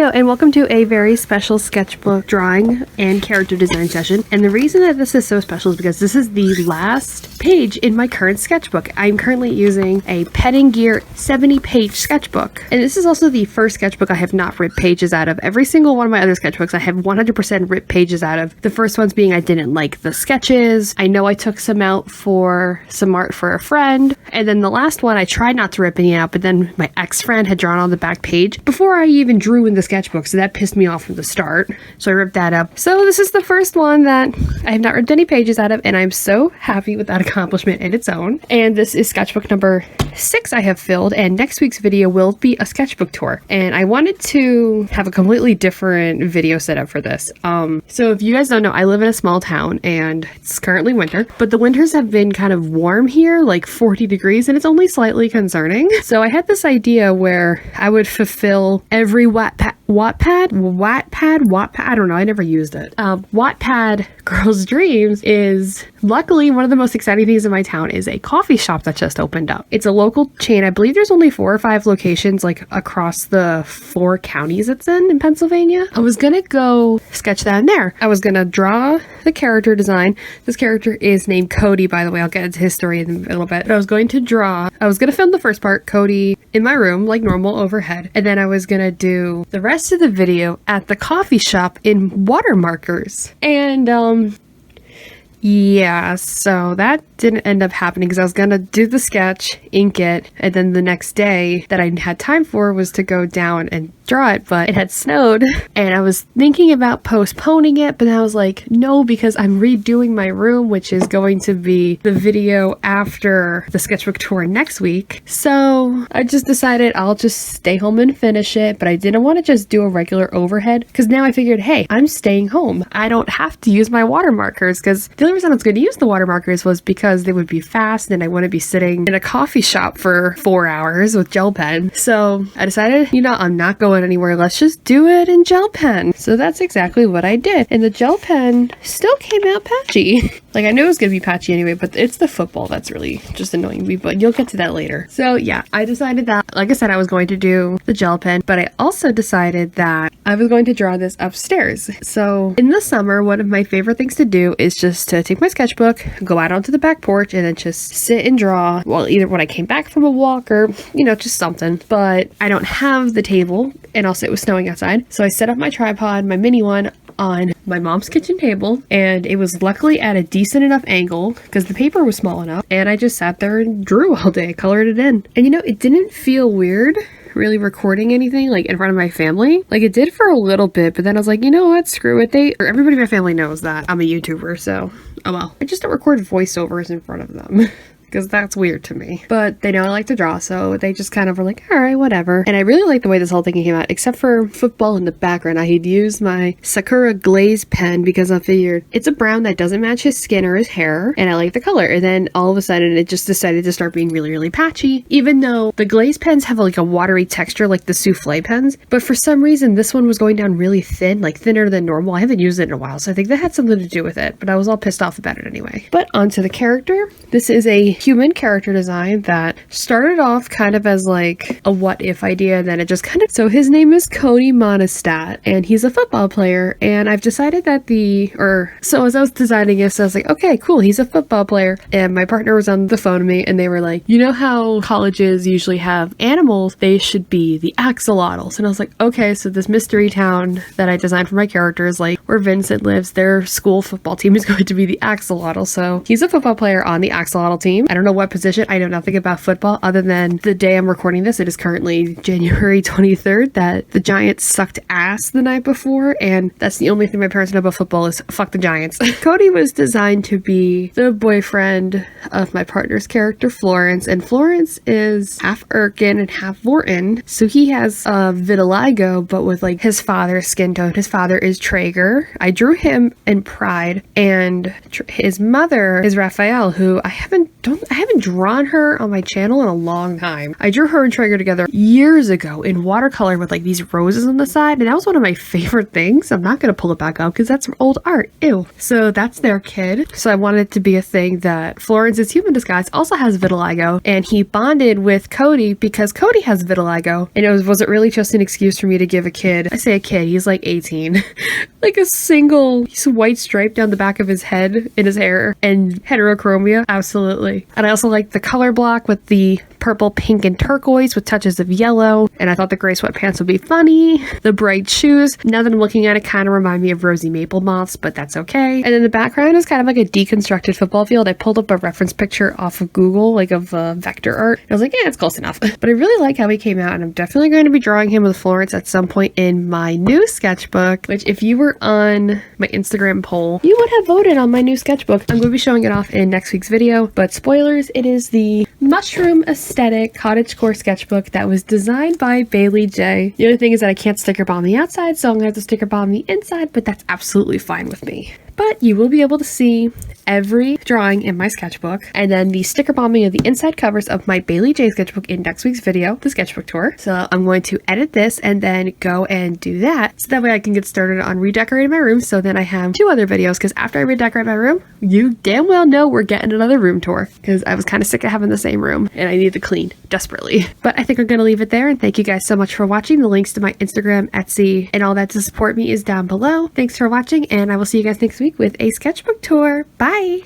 Hello and welcome to a very special sketchbook drawing and character design session. And the reason that this is so special is because this is the last page in my current sketchbook. I'm currently using a Pen & Gear 70-page sketchbook. And this is also the first sketchbook I have not ripped pages out of. Every single one of my other sketchbooks I have 100% ripped pages out of. The first ones being I didn't like the sketches. I know I took some out for some art for a friend. And then the last one I tried not to rip any out, but then my ex-friend had drawn on the back page before I even drew in the sketchbook, so that pissed me off from the start, so I ripped that up. So this is the first one that I have not ripped any pages out of, and I'm so happy with that accomplishment in its own. And this is sketchbook number 6 I have filled, and next week's video will be a sketchbook tour. And I wanted to have a completely different video setup for this. So if you guys don't know, I live in a small town and it's currently winter, but the winters have been kind of warm here, like 40 degrees, and it's only slightly concerning. So I had this idea where I would fulfill every Wattpad, I don't know, I never used it. Wattpad girl's dreams is, luckily, one of the most exciting things in my town is a coffee shop that just opened up. It's a local chain. I believe there's only 4 or 5 locations like across the 4 counties it's in Pennsylvania. I was gonna go sketch that in there. I was gonna draw the character design. This character is named Cody, by the way. I'll get into his story in a little bit. But I was going to film the first part, Cody, in my room, like normal, overhead. And then I was gonna do the rest of the video at the coffee shop in watermarkers. And yeah, so that didn't end up happening because I was gonna do the sketch, ink it, and then the next day that I had time for was to go down and draw it, but it had snowed and I was thinking about postponing it, but then I was like, no, because I'm redoing my room, which is going to be the video after the sketchbook tour next week. So I just decided I'll just stay home and finish it, but I didn't want to just do a regular overhead because now I figured, hey, I'm staying home. I don't have to use my watermarkers, because the only reason I was going to use the watermarkers was because they would be fast and I wouldn't be sitting in a coffee shop for 4 hours with gel pen. So I decided, you know, I'm not going anywhere. Let's just do it in gel pen. So that's exactly what I did. And the gel pen still came out patchy. Like, I knew it was going to be patchy anyway, but it's the football that's really just annoying me, but you'll get to that later. So yeah, I decided that, like I said, I was going to do the gel pen, but I also decided that I was going to draw this upstairs. So in the summer, one of my favorite things to do is just to take my sketchbook, go out onto the back porch, and then just sit and draw. Well, either when I came back from a walk or, you know, just something. But I don't have the table, and also it was snowing outside. So I set up my tripod, my mini one, on my mom's kitchen table, and it was luckily at a decent enough angle because the paper was small enough, and I just sat there and drew all day, colored it in. And you know, it didn't feel weird really recording anything like in front of my family. Like, it did for a little bit, but then I was like, you know what, screw it. Everybody in my family knows that I'm a YouTuber, so oh well. I just don't record voiceovers in front of them because that's weird to me. But they know I like to draw, so they just kind of were like, all right, whatever. And I really like the way this whole thing came out, except for football in the background. I had used my Sakura glaze pen because I figured it's a brown that doesn't match his skin or his hair, and I like the color. And then all of a sudden it just decided to start being really, really patchy, even though the glaze pens have like a watery texture like the souffle pens. But for some reason, this one was going down really thin, like thinner than normal. I haven't used it in a while, so I think that had something to do with it, but I was all pissed off about it anyway. But onto the character. This is a human character design that started off kind of as like a what if idea, and then it just kind of, so his name is Cody Monostat and he's a football player, and I've decided that so as I was designing this, I was like, okay, cool, he's a football player. And my partner was on the phone with me and they were like, you know how colleges usually have animals, they should be the axolotls. And I was like, okay, so this mystery town that I designed for my character is like where Vincent lives, their school football team is going to be the axolotl. So he's a football player on the axolotl team. I don't know what position. I know nothing about football other than the day I'm recording this. It is currently January 23rd that the Giants sucked ass the night before, and that's the only thing my parents know about football is fuck the Giants. Cody was designed to be the boyfriend of my partner's character, Florence, and Florence is half Urkin and half Vorton, so he has vitiligo, but with like his father's skin tone. His father is Traeger. I drew him in Pride, and his mother is Raphael, who don't haven't drawn her on my channel in a long time. I drew her and Trigger together years ago in watercolor with like these roses on the side, and that was one of my favorite things. I'm not gonna pull it back up because that's old art. Ew. So that's their kid. So I wanted it to be a thing that Florence's human disguise also has vitiligo, and he bonded with Cody because Cody has vitiligo, and was it really just an excuse for me to give a kid, I say a kid, he's like 18, like a single white stripe down the back of his head in his hair and heterochromia? Absolutely. And I also like the color block with the purple, pink, and turquoise with touches of yellow, and I thought the gray sweatpants would be funny. The bright shoes, now that I'm looking at it, kind of remind me of rosy maple moths, but that's okay. And then the background is kind of like a deconstructed football field. I pulled up a reference picture off of Google, like of vector art. I was like, yeah, it's close enough. But I really like how he came out, and I'm definitely going to be drawing him with Florence at some point in my new sketchbook, which if you were on my Instagram poll, you would have voted on my new sketchbook. I'm going to be showing it off in next week's video, but spoilers, it is the mushroom aesthetic cottagecore sketchbook that was designed by Bailey J. The only thing is that I can't sticker bomb the outside, so I'm going to have to sticker bomb the inside, but that's absolutely fine with me. But you will be able to see every drawing in my sketchbook, and then the sticker bombing of the inside covers of my Bailey J sketchbook in next week's video, the sketchbook tour. So I'm going to edit this and then go and do that, so that way I can get started on redecorating my room. So then I have 2 other videos, because after I redecorate my room, you damn well know we're getting another room tour, because I was kind of sick of having the same room and I need to clean desperately. But I think I'm going to leave it there, and thank you guys so much for watching. The links to my Instagram, Etsy, and all that to support me is down below. Thanks for watching, and I will see you guys next week with a sketchbook tour. Bye!